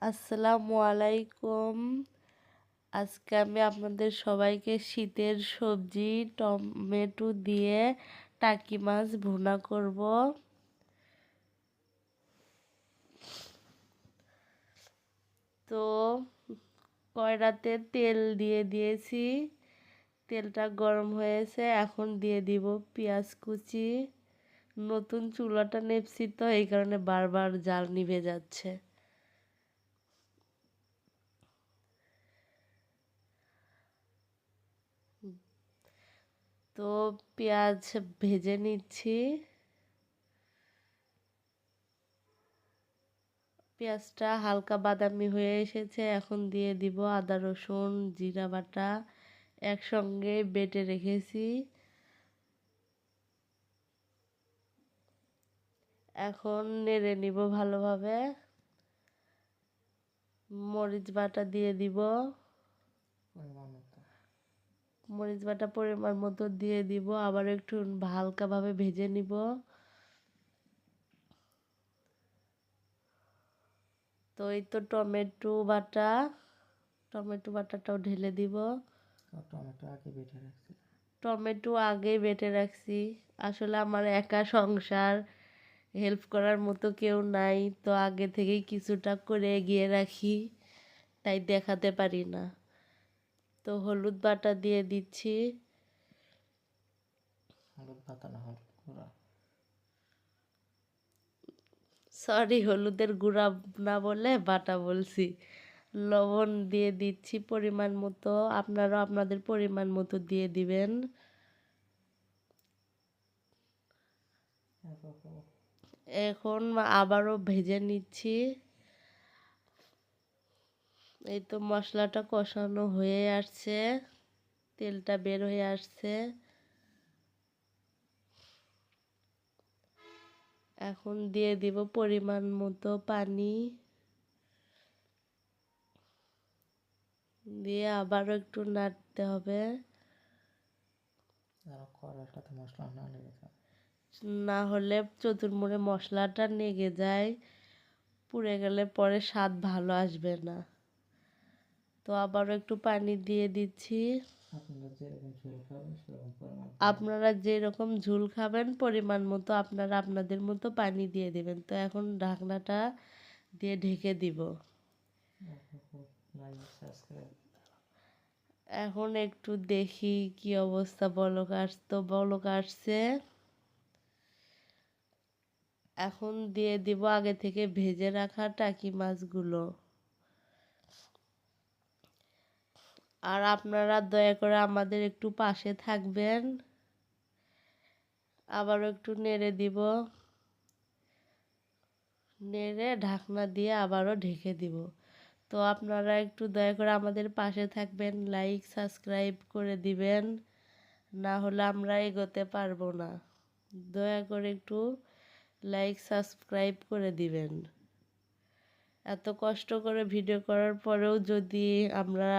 আসসালামু আলাইকুম। আজকে আমি আপনাদের সবাইকে শীতের সবজি টমেটো দিয়ে টাকি মাছ ভুনা করব। তো কড়াইতে তেল দিয়ে দিয়েছি, তেলটা গরম হয়েছে, এখন দিয়ে দিব পেঁয়াজ কুচি। নতুন চুলাটা নেপছি তো এই কারণে বারবার জাল নিভে যাচ্ছে। তো পেঁয়াজ ভেজে নিচ্ছি। পেঁয়াজটা হালকা বাদামি হয়ে এসেছে, এখন দিয়ে দিব আদা রসুন জিরা বাটা একসঙ্গে বেটে রেখেছি। এখন নেড়ে নিব ভালোভাবে। মরিচ বাটা দিয়ে দিব, মরিচ বাটা পরিমাণ মতো দিয়ে দিব, আবার একটু হালকাভাবে ভেজে নিব। তো এই তো টমেটো বাটাটাও ঢেলে দিব। টমেটো আগে বেটে রাখছি। আসলে আমার একা সংসার, হেল্প করার মতো কেউ নাই, তো আগে থেকেই কিছুটা করে এগিয়ে রাখি, তাই দেখাতে পারি না। তো হলুদ বাটা দিয়ে দিচ্ছি। সরি, হলুদের গুঁড়া না বলে বাটা বলছি। লবণ দিয়ে দিচ্ছি পরিমাণ মতো, আপনারা আপনাদের পরিমাণ মতো দিয়ে দিবেন। এখন আবারও ভেজে নিচ্ছি। এই তো মশলাটা কষানো হয়ে আসছে, তেলটা বের হয়ে আসছে। এখন দিয়ে দিব পরিমাণ মতো পানি, দিয়ে আবারও একটু নাড়তে হবে, না হলে চতুর্মুড়ে মশলাটা লেগে যায়, পুড়ে গেলে পরে স্বাদ ভালো আসবে না। তো আবারও একটু পানি দিয়ে দিচ্ছি। আপনারা যেরকম ঝোল খাবেন পরিমাণ মতো আপনারা আপনাদের মতো পানি দিয়ে দিবেন। তো এখন ঢাকনাটা দিয়ে ঢেকে দিব। এখন একটু দেখি কি অবস্থা, বলক আসছে। এখন দিয়ে দিব আগে থেকে ভেজে রাখা টাকি মাছগুলো। আর আপনারা দয়া করে আমাদের একটু পাশে থাকবেন। আবারও একটু নেড়ে দিব, নেড়ে ঢাকনা দিয়ে আবারও ঢেকে দিব। তো আপনারা একটু দয়া করে আমাদের পাশে থাকবেন, লাইক সাবস্ক্রাইব করে দিবেন, না হলে আমরা এগোতে পারবো না। দয়া করে একটু লাইক সাবস্ক্রাইব করে দিবেন। এত কষ্ট করে ভিডিও করার পরেও যদি আমরা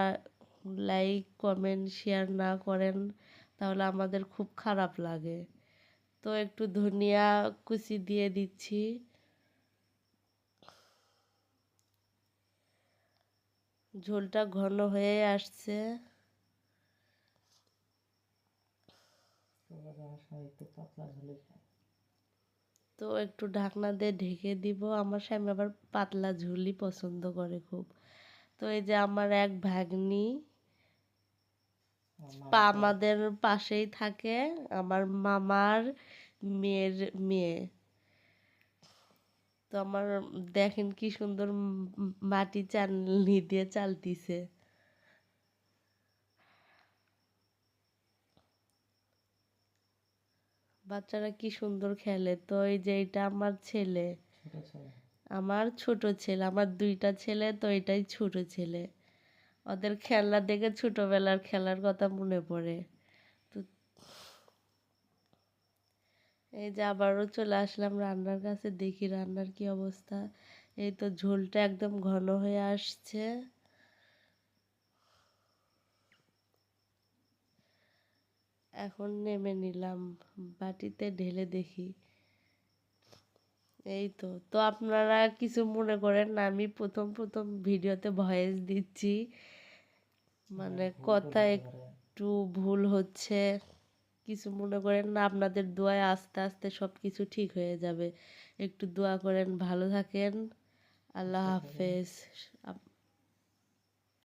লাইক কমেন্ট শেয়ার না করেন তাহলে আমাদের খুব খারাপ লাগে। তো একটু ধনিয়া কুচি দিয়ে দিচ্ছি। ঝোলটা ঘন হয়ে আসছে। তো একটু ঢাকনা দিয়ে ঢেকে দিব। আমার স্বামী আবার পাতলা ঝোলই পছন্দ করে খুব। তো এই যে আমার এক ভাগ্নি আমাদের পাশেই থাকে, আমার মামার মেয়ের মেয়ে। তো আমার দেখেন কি সুন্দর মাটি চালনি দিয়ে চালতিছে। বাচ্চারা কি সুন্দর খেলে। তো এই যে এটা আমার ছেলে, আমার ছোট ছেলে, আমার দুইটা ছেলে, তো এটাই ছোট ছেলে। ওদের খেলনা দেখে ছোটবেলার খেলার কথা মনে পড়ে। তো এই যে আবারও চলে আসলাম রান্নার কাছে, দেখি রান্নার কি অবস্থা। এই তো ঝোলটা একদম ঘন হয়ে আসছে। এখন নেমে নিলাম, বাটিতে ঢেলে দেখি। এই তো। তো আপনারা কিছু মনে করেন না, আমি প্রথম প্রথম ভিডিওতে ভয়েস দিচ্ছি, মানে কথা একটু ভুল হচ্ছে, কিছু মনে করেন না। আপনাদের দোয়ায় আস্তে আস্তে সব কিছু ঠিক হয়ে যাবে। একটু দোয়া করেন, ভালো থাকেন। আল্লাহ হাফেজ।